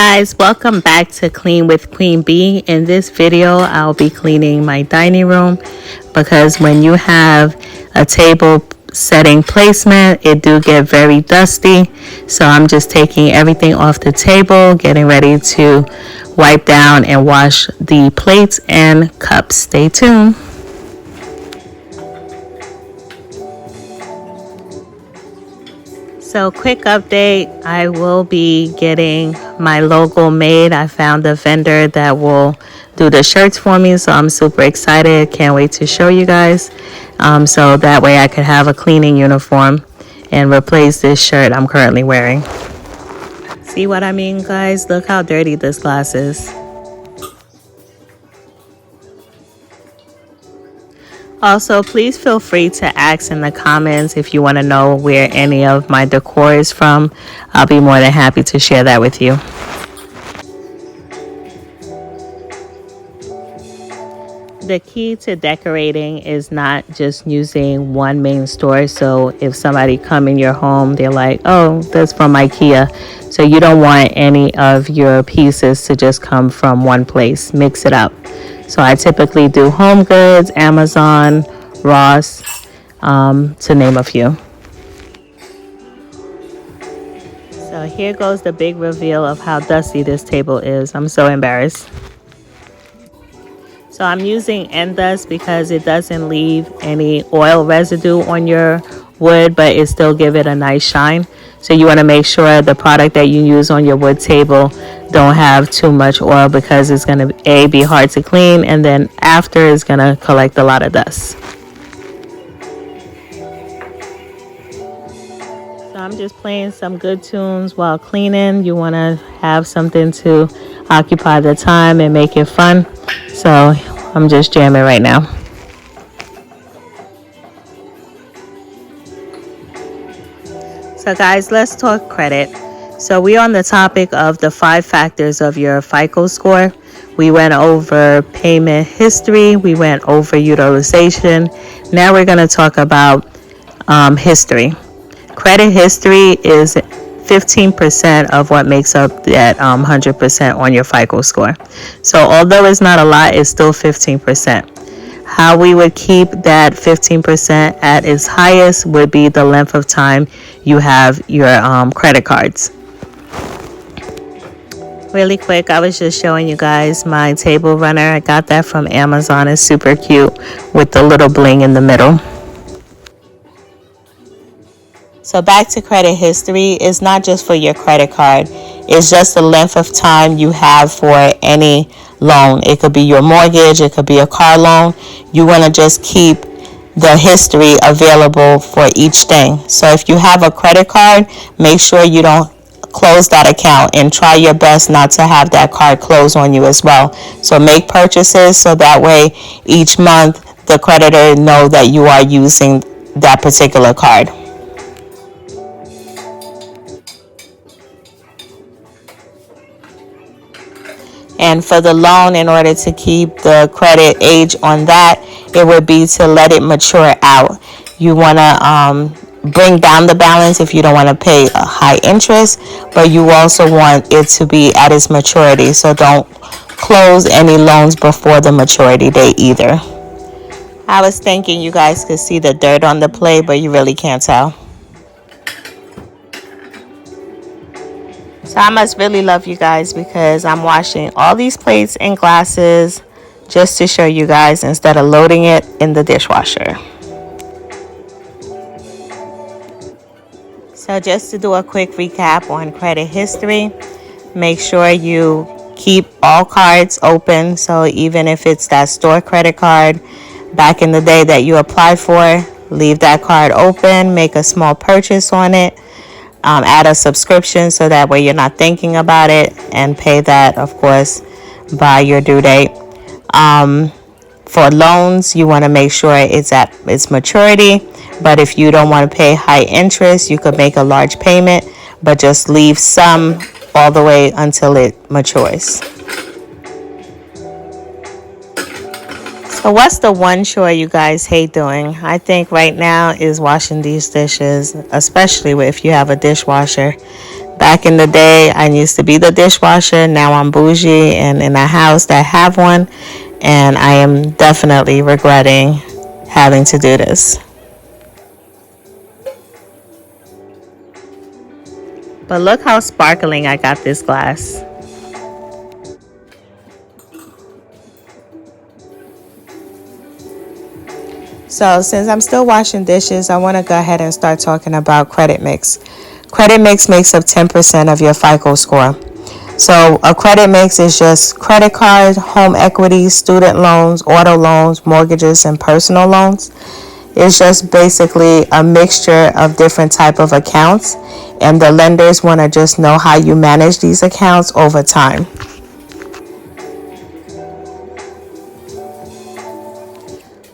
guys, welcome back to Clean with Queen Bee. In this video, I'll be cleaning my dining room because when you have a table setting placement, it do get very dusty. So I'm just taking everything off the table, getting ready to wipe down and wash the plates and cups. Stay tuned. So quick update, I will be getting my logo made. I found a vendor that will do the shirts for me, so I'm super excited. Can't wait to show you guys. So that way I could have a cleaning uniform and replace this shirt I'm currently wearing. See what I mean, guys? Look how dirty this glass is. Also, please feel free to ask in the comments if you want to know where any of my decor is from. I'll be more than happy to share that with you. The key to decorating is not just using one main store. So if somebody come in your home, they're like, oh, that's from IKEA. So you don't want any of your pieces to just come from one place. Mix it up. So I typically do Home Goods, Amazon, Ross, to name a few. So here goes the big reveal of how dusty this table is. I'm so embarrassed. So I'm using Endust because it doesn't leave any oil residue on your wood, but it still give it a nice shine. So you want to make sure the product that you use on your wood table don't have too much oil because it's going to be hard to clean, and then after it's going to collect a lot of dust. So I'm just playing some good tunes while cleaning. You want to have something to occupy the time and make it fun. So I'm just jamming right now. So guys, let's talk credit. So we're on the topic of the 5 factors of your FICO score. We went over payment history. We went over utilization. Now we're going to talk about history. Credit history is 15% of what makes up that 100% on your FICO score. So although it's not a lot, it's still 15%. How we would keep that 15% at its highest would be the length of time you have your credit cards. Really quick, I was just showing you guys my table runner. I got that from Amazon. It's super cute with the little bling in the middle. So back to credit history, it's not just for your credit card. It's just the length of time you have for any loan. It could be your mortgage, it could be a car loan. You want to just keep the history available for each thing. So if you have a credit card, make sure you don't close that account and try your best not to have that card close on you as well. So make purchases so that way each month the creditor know that you are using that particular card. And for the loan, in order to keep the credit age on that, it would be to let it mature out. You want to bring down the balance if you don't want to pay a high interest, but you also want it to be at its maturity. So don't close any loans before the maturity date either. I was thinking you guys could see the dirt on the plate, but you really can't tell. So I must really love you guys because I'm washing all these plates and glasses just to show you guys instead of loading it in the dishwasher. So just to do a quick recap on credit history, make sure you keep all cards open. So even if it's that store credit card back in the day that you applied for, leave that card open, make a small purchase on it. Add a subscription so that way you're not thinking about it, and pay that, of course, by your due date. For loans, you want to make sure it's at its maturity, but if you don't want to pay high interest, you could make a large payment, but just leave some all the way until it matures. So what's the one chore you guys hate doing? I think right now is washing these dishes, especially if you have a dishwasher. Back in the day, I used to be the dishwasher. Now I'm bougie and in a house that have one, and I am definitely regretting having to do this. But look how sparkling I got this glass. So since I'm still washing dishes, I want to go ahead and start talking about credit mix. Credit mix makes up 10% of your FICO score. So a credit mix is just credit cards, home equity, student loans, auto loans, mortgages, and personal loans. It's just basically a mixture of different type of accounts, and the lenders want to just know how you manage these accounts over time.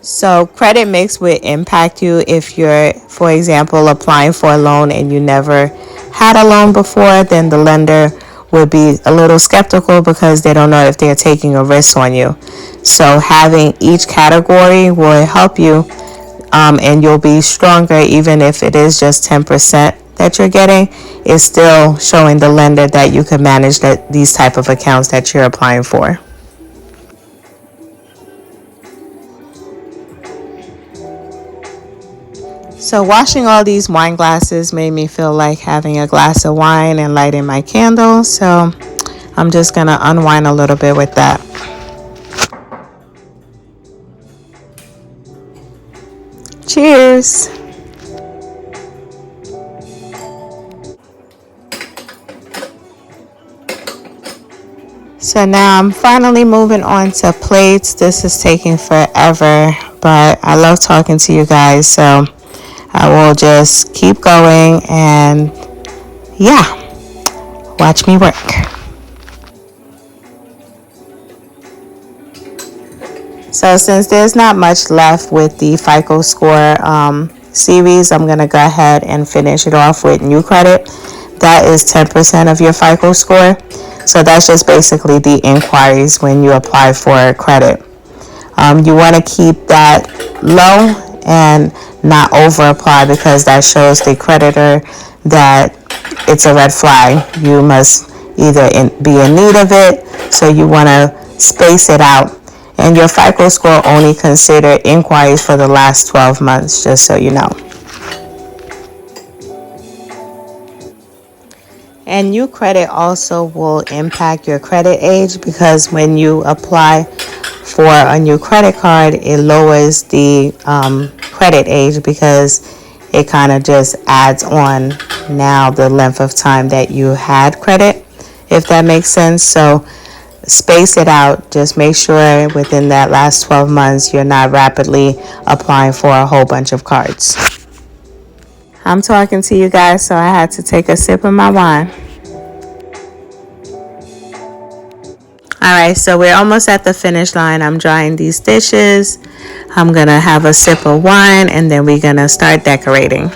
So credit mix would impact you if you're, for example, applying for a loan and you never had a loan before. Then the lender would be a little skeptical because they don't know if they're taking a risk on you. So having each category will help you, and you'll be stronger. Even if it is just 10% that you're getting, it's still showing the lender that you can manage these type of accounts that you're applying for. So washing all these wine glasses made me feel like having a glass of wine and lighting my candle. So I'm just going to unwind a little bit with that. Cheers. So now I'm finally moving on to plates. This is taking forever, but I love talking to you guys. So I will just keep going and yeah, watch me work. So since there's not much left with the FICO score series, I'm going to go ahead and finish it off with new credit. That is 10% of your FICO score. So that's just basically the inquiries when you apply for credit. You want to keep that low and not over apply, because that shows the creditor that it's a red flag. You must either be in need of it, so you want to space it out. And your FICO score only consider inquiries for the last 12 months, just so you know. And new credit also will impact your credit age, because when you apply for a new credit card, it lowers the credit age, because it kind of just adds on now the length of time that you had credit, if that makes sense. So space it out. Just make sure within that last 12 months you're not rapidly applying for a whole bunch of cards. I'm talking to you guys, so I had to take a sip of my wine. Alright, so we're almost at the finish line. I'm drying these dishes. I'm going to have a sip of wine, and then we're going to start decorating.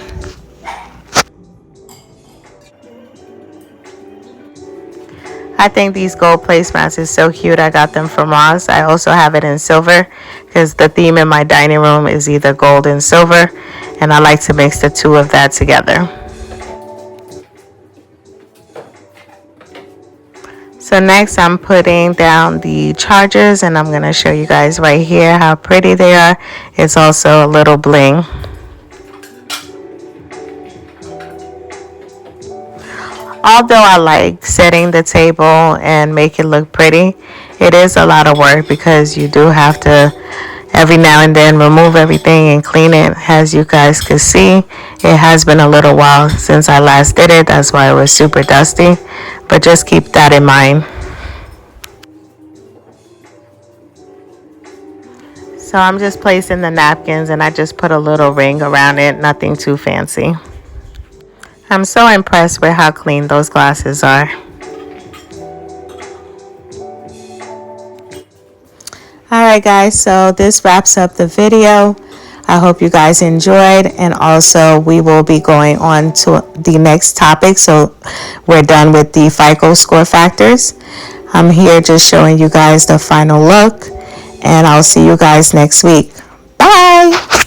I think these gold placemats is so cute. I got them from Ross. I also have it in silver, because the theme in my dining room is either gold and silver, and I like to mix the two of that together. So next I'm putting down the chargers, and I'm going to show you guys right here how pretty they are. It's also a little bling. Although I like setting the table and make it look pretty, it is a lot of work, because you do have to every now and then remove everything and clean it. As you guys can see, it has been a little while since I last did it. That's why it was super dusty, but just keep that in mind. So I'm just placing the napkins, and I just put a little ring around it, nothing too fancy. I'm so impressed with how clean those glasses are. Alright guys, so this wraps up the video. I hope you guys enjoyed, and also we will be going on to the next topic. So we're done with the FICO score factors. I'm here just showing you guys the final look, and I'll see you guys next week. Bye!